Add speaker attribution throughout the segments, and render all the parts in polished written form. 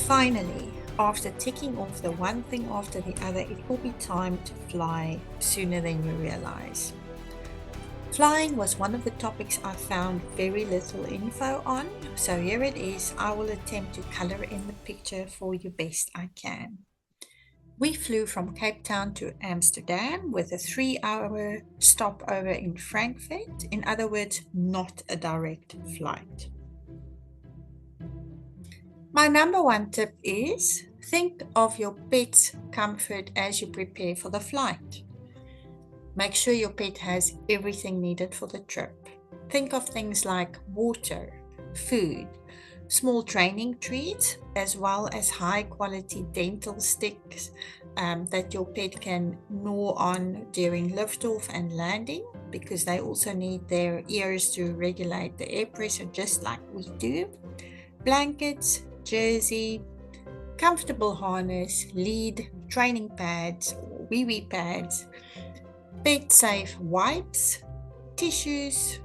Speaker 1: Finally, after ticking off the one thing after the other, it will be time to fly sooner than you realize. Flying was one of the topics I found very little info on, so here it is. I will attempt to color in the picture for you best I can. We flew from Cape Town to Amsterdam with a 3-hour stopover in Frankfurt, in other words, not a direct flight. My number one tip is think of your pet's comfort as you prepare for the flight. Make sure your pet has everything needed for the trip. Think of things like water, food, small training treats, as well as high quality dental sticks that your pet can gnaw on during liftoff and landing, because they also need their ears to regulate the air pressure just like we do. Blankets, jersey, comfortable harness, lead, training pads or wee-wee pads, pet-safe wipes, tissues,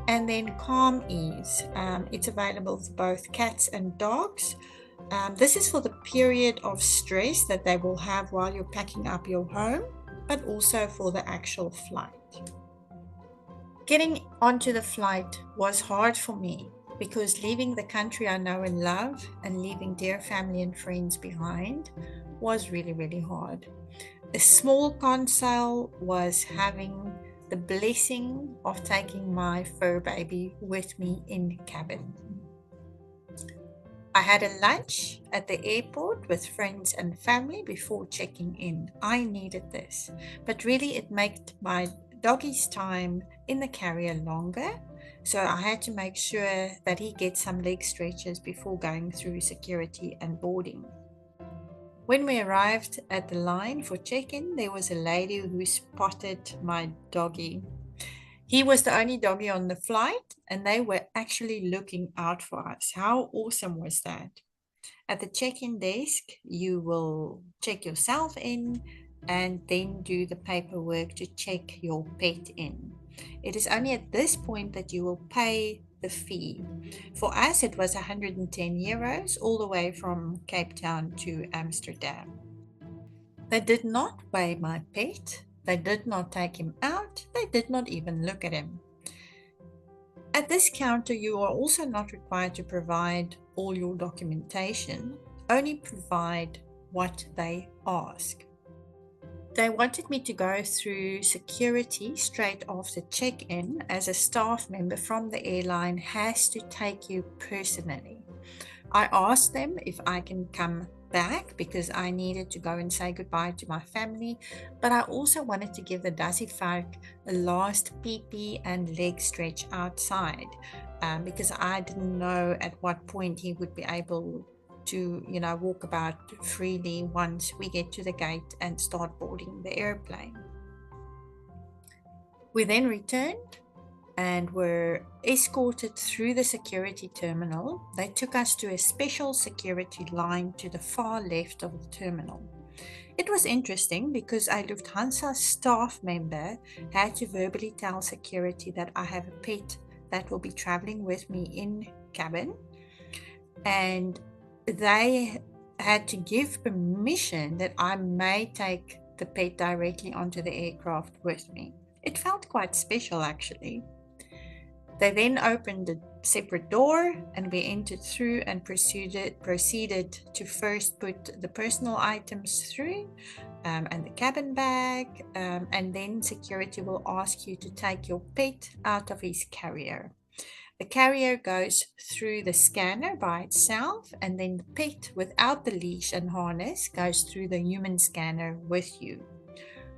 Speaker 1: and then Calm Ease. It's available for both cats and dogs. This is for the period of stress that they will have while you're packing up your home, but also for the actual flight. Getting onto the flight was hard for me because leaving the country I know and love and leaving dear family and friends behind was really, really hard. A small console was having the blessing of taking my fur baby with me in cabin. I had a lunch at the airport with friends and family before checking in. I needed this, but really it made my doggy's time in the carrier longer. So I had to make sure that he gets some leg stretches before going through security and boarding. When we arrived at the line for check-in, there was a lady who spotted my doggy. He was the only doggy on the flight, and they were actually looking out for us. How awesome was that? At the check-in desk, you will check yourself in and then do the paperwork to check your pet in. It is only at this point that you will pay the fee. For us, it was 110 euros all the way from Cape Town to Amsterdam. They did not weigh my pet. They did not take him out. They did not even look at him. At this counter, you are also not required to provide all your documentation, only provide what they ask. They wanted me to go through security straight after check-in, as a staff member from the airline has to take you personally. I asked them if I can come back because I needed to go and say goodbye to my family, but I also wanted to give the Dassievark a last pee-pee and leg stretch outside because I didn't know at what point he would be able to, walk about freely once we get to the gate and start boarding the airplane. We then returned and were escorted through the security terminal. They took us to a special security line to the far left of the terminal. It was interesting because a Lufthansa staff member had to verbally tell security that I have a pet that will be traveling with me in cabin, and they had to give permission that I may take the pet directly onto the aircraft with me. It felt quite special actually. They then opened a separate door and we entered through and proceeded to first put the personal items through and the cabin bag, and then security will ask you to take your pet out of his carrier. The carrier goes through the scanner by itself, and then the pet without the leash and harness goes through the human scanner with you.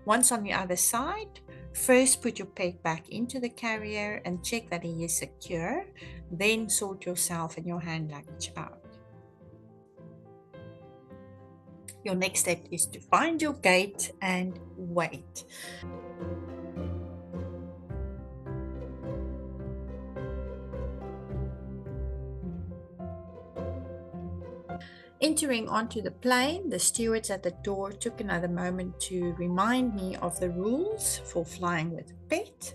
Speaker 1: Once on the other side, first put your pet back into the carrier and check that he is secure, then sort yourself and your hand luggage out. Your next step is to find your gate and wait. Entering onto the plane, the stewards at the door took another moment to remind me of the rules for flying with a pet.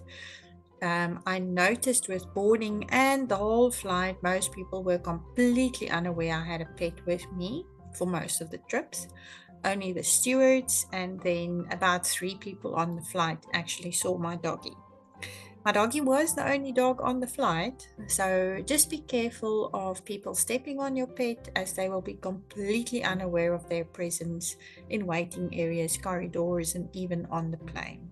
Speaker 1: I noticed with boarding and the whole flight, most people were completely unaware I had a pet with me for most of the trips. Only the stewards and then about 3 people on the flight actually saw my doggy. My doggy was the only dog on the flight, so just be careful of people stepping on your pet as they will be completely unaware of their presence in waiting areas, corridors, and even on the plane.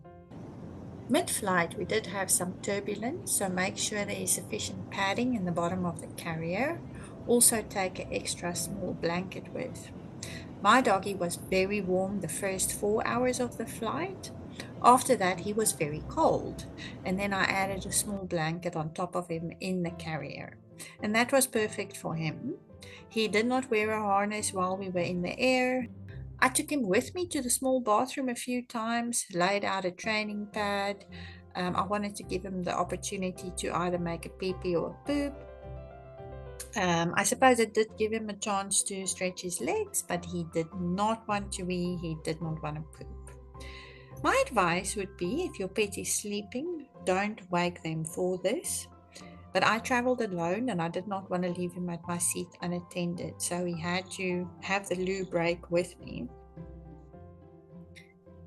Speaker 1: Mid flight, we did have some turbulence, so make sure there is sufficient padding in the bottom of the carrier. Also, take an extra small blanket with. My doggy was very warm the first 4 hours of the flight. After that, he was very cold, and then I added a small blanket on top of him in the carrier, and that was perfect for him. He did not wear a harness while we were in the air. I took him with me to the small bathroom a few times, laid out a training pad. I wanted to give him the opportunity to either make a pee pee or a poop. I suppose it did give him a chance to stretch his legs, but he did not want to wee, he did not want to poop. My advice would be if your pet is sleeping, don't wake them for this. But I traveled alone and I did not want to leave him at my seat unattended, so he had to have the loo break with me.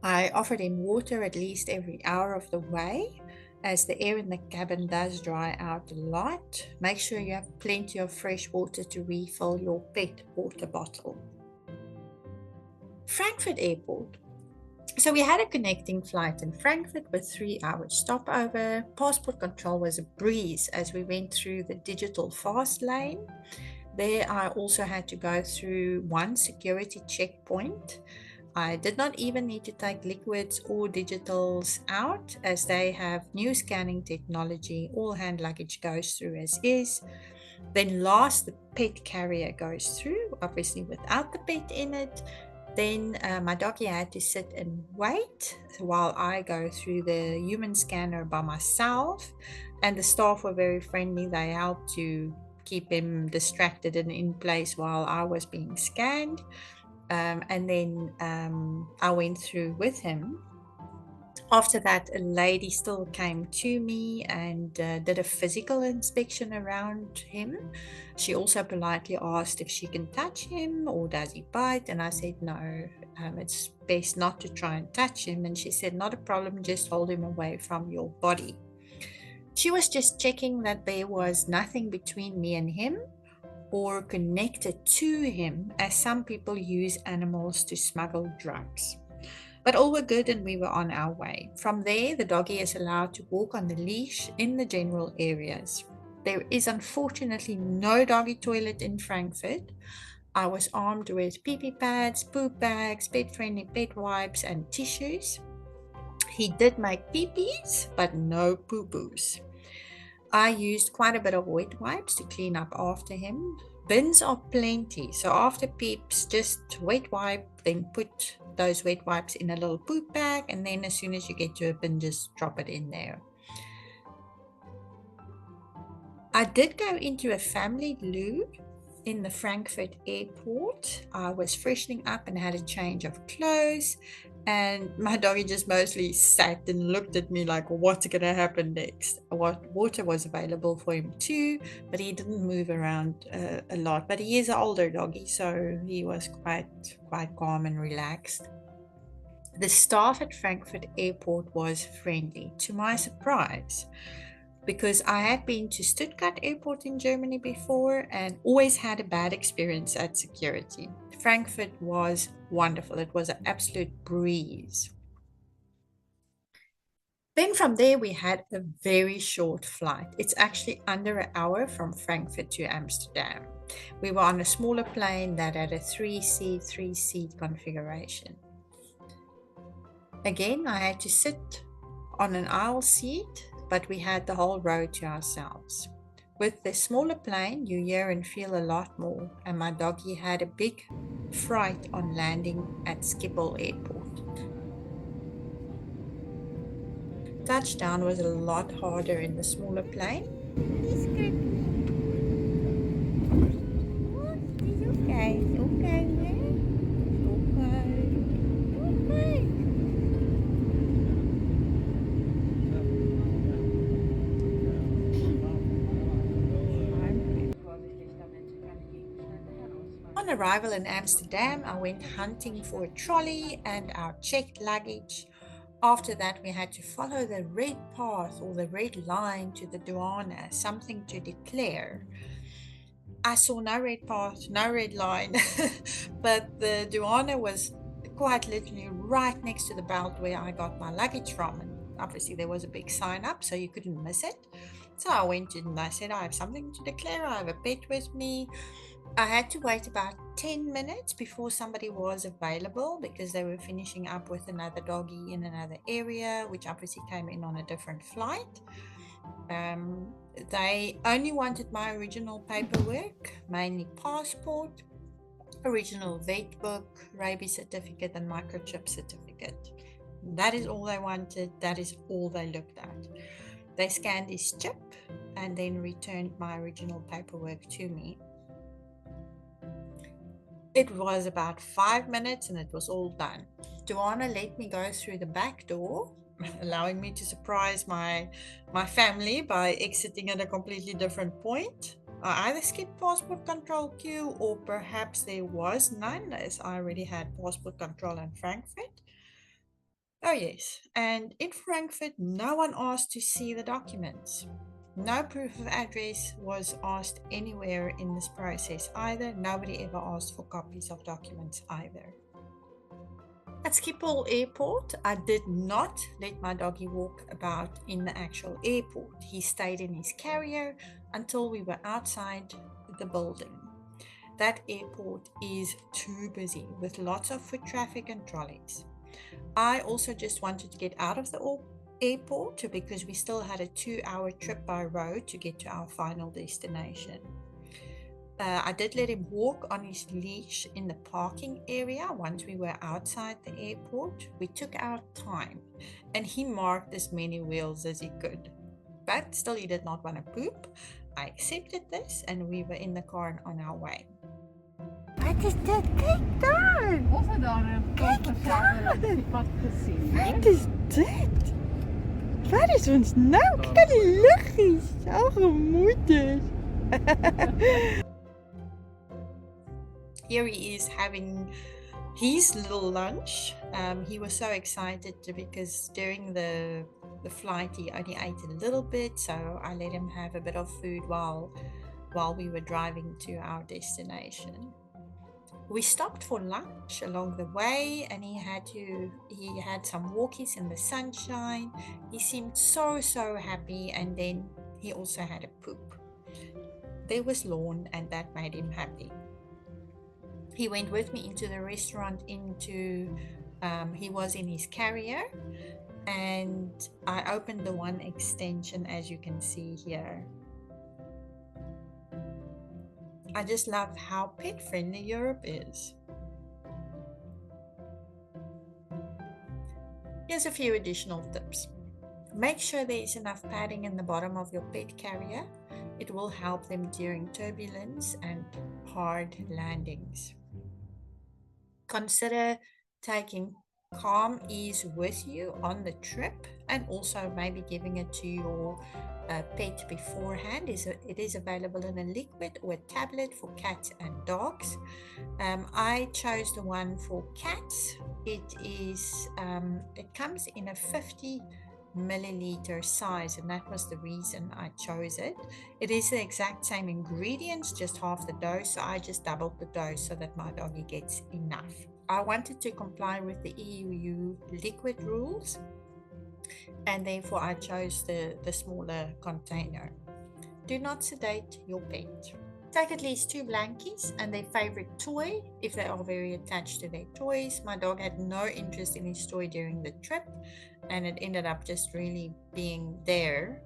Speaker 1: I offered him water at least every hour of the way, as the air in the cabin does dry out a lot. Make sure you have plenty of fresh water to refill your pet water bottle. Frankfurt Airport. So we had a connecting flight in Frankfurt with 3 hours stopover. Passport control was a breeze as we went through the digital fast lane. There I also had to go through one security checkpoint. I did not even need to take liquids or digitals out as they have new scanning technology. All hand luggage goes through as is. Then last, the pet carrier goes through, obviously without the pet in it. Then my doggy had to sit and wait while I go through the human scanner by myself. And the staff were very friendly. They helped to keep him distracted and in place while I was being scanned. And then I went through with him. After that, a lady still came to me and did a physical inspection around him. She also politely asked if she can touch him or does he bite, and I said no, it's best not to try and touch him. And she said, not a problem, just hold him away from your body. She was just checking that there was nothing between me and him or connected to him, as some people use animals to smuggle drugs. But all were good and we were on our way. From there, the doggy is allowed to walk on the leash in the general areas. There is unfortunately no doggy toilet in Frankfurt. I was armed with pee pee pads, poop bags, pet friendly pet wipes, and tissues. He did make pee pees, but no poo poos. I used quite a bit of wet wipes to clean up after him. Bins are plenty, so after peeps, just wet wipe, then put those wet wipes in a little poop bag, and then as soon as you get to a bin, just drop it in there. I did go into a family loo in the Frankfurt airport. I was freshening up and had a change of clothes, and my doggy just mostly sat and looked at me like, what's going to happen next? What water was available for him too, but he didn't move around a lot. But he is an older doggy, so he was quite calm and relaxed. The staff at Frankfurt Airport was friendly, to my surprise, because I had been to Stuttgart Airport in Germany before and always had a bad experience at security. Frankfurt was wonderful, it was an absolute breeze. Then from there, we had a very short flight. It's actually under an hour from Frankfurt to Amsterdam. We were on a smaller plane that had a three-seat configuration. Again, I had to sit on an aisle seat, but we had the whole row to ourselves. With the smaller plane, you hear and feel a lot more, and my doggy had a big fright on landing at Schiphol Airport. Touchdown was a lot harder in the smaller plane. He's good. Oh, he's okay. He's okay, man. Okay. Okay. On arrival in Amsterdam, I went hunting for a trolley and our checked luggage. After that, we had to follow the red path or the red line to the douane, something to declare. I saw no red path, no red line, but the douane was quite literally right next to the belt where I got my luggage from. And obviously, there was a big sign up, so you couldn't miss it. So I went in and I said, I have something to declare. I have a pet with me. I had to wait about 10 minutes before somebody was available because they were finishing up with another doggy in another area, which obviously came in on a different flight. They only wanted my original paperwork, mainly passport, original vet book, rabies certificate, and microchip certificate. That is all they wanted. That is all they looked at. They scanned his chip and then returned my original paperwork to me. It was about 5 minutes and it was all done. Joanna let me go through the back door, allowing me to surprise my family by exiting at a completely different point. I either skipped passport control queue or perhaps there was none, as I already had passport control in Frankfurt. Oh, yes, and in Frankfurt, no one asked to see the documents. No proof of address was asked anywhere in this process either. Nobody ever asked for copies of documents either. At Schiphol Airport, I did not let my doggy walk about in the actual airport. He stayed in his carrier until we were outside the building. That airport is too busy with lots of foot traffic and trolleys. I also just wanted to get out of the airport because we still had a 2-hour trip by road to get to our final destination. I did let him walk on his leash in the parking area once we were outside the airport. We took our time and he marked as many wheels as he could. But still, he did not want to poop. I accepted this and we were in the car and on our way. Wat is dit? Kijk daar!
Speaker 2: Of we daar een pad gezien.
Speaker 1: Wat is dit? Wat is ons nou? Kijk aan die luchtjes. Zo gemoeders. Here he is having his little lunch. He was so excited because during the flight he only ate a little bit, so I let him have a bit of food while we were driving to our destination. We stopped for lunch along the way and he had some walkies in the sunshine. He seemed so happy, and then he also had a poop. There was lawn and that made him happy. He went with me into the restaurant he was in his carrier, and I opened the one extension as you can see here. I just love how pet friendly Europe is. Here's a few additional tips. Make sure there is enough padding in the bottom of your pet carrier. It will help them during turbulence and hard landings. Consider taking Calm Ease with you on the trip and also maybe giving it to your pet beforehand. It is available in a liquid or a tablet for cats and dogs. I chose the one for cats it comes in a 50 milliliter size, and that was the reason I chose it. It is the exact same ingredients, just half the dose, so I just doubled the dose so that my doggy gets enough. I wanted to comply with the EU liquid rules, and therefore I chose the smaller container. Do not sedate your pet. Take at least 2 blankies and their favorite toy if they are very attached to their toys. My dog had no interest in his toy during the trip, and it ended up just really being there.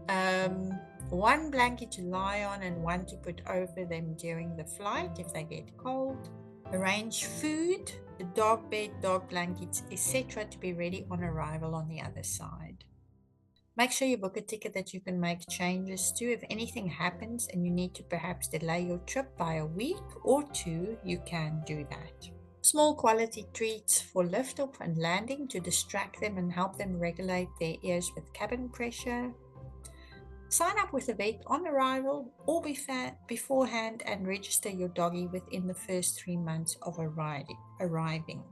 Speaker 1: 1 blanket to lie on and 1 to put over them during the flight if they get cold. Arrange food, the dog bed, dog blankets, etc. to be ready on arrival on the other side. Make sure you book a ticket that you can make changes to. If anything happens and you need to perhaps delay your trip by a week or 2, you can do that. Small quality treats for liftoff and landing to distract them and help them regulate their ears with cabin pressure. Sign up with a vet on arrival or beforehand and register your doggy within the first 3 months of arriving.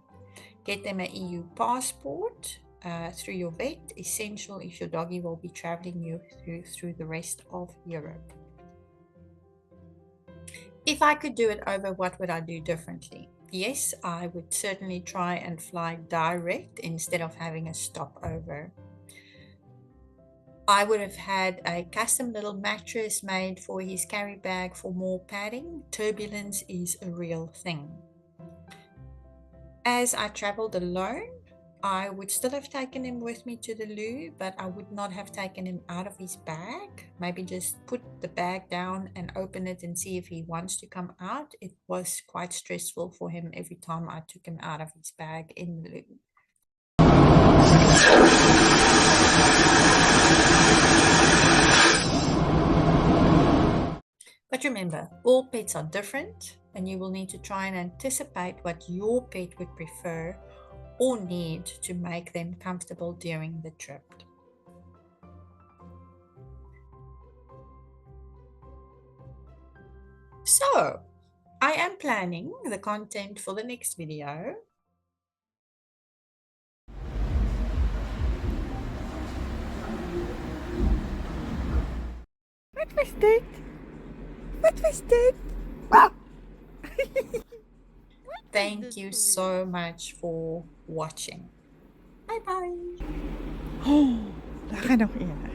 Speaker 1: Get them an EU passport through your vet, essential if your doggy will be traveling you through the rest of Europe. If I could do it over, what would I do differently? Yes, I would certainly try and fly direct instead of having a stopover. I would have had a custom little mattress made for his carry bag for more padding. Turbulence is a real thing. As I traveled alone, I would still have taken him with me to the loo, but I would not have taken him out of his bag. Maybe just put the bag down and open it and see if he wants to come out. It was quite stressful for him every time I took him out of his bag in the loo. But remember, all pets are different, and you will need to try and anticipate what your pet would prefer or need to make them comfortable during the trip. So, I am planning the content for the next video.
Speaker 2: What was that? What was that?
Speaker 1: Thank you so much for watching. Bye bye.
Speaker 2: Oh, daar ga nog in.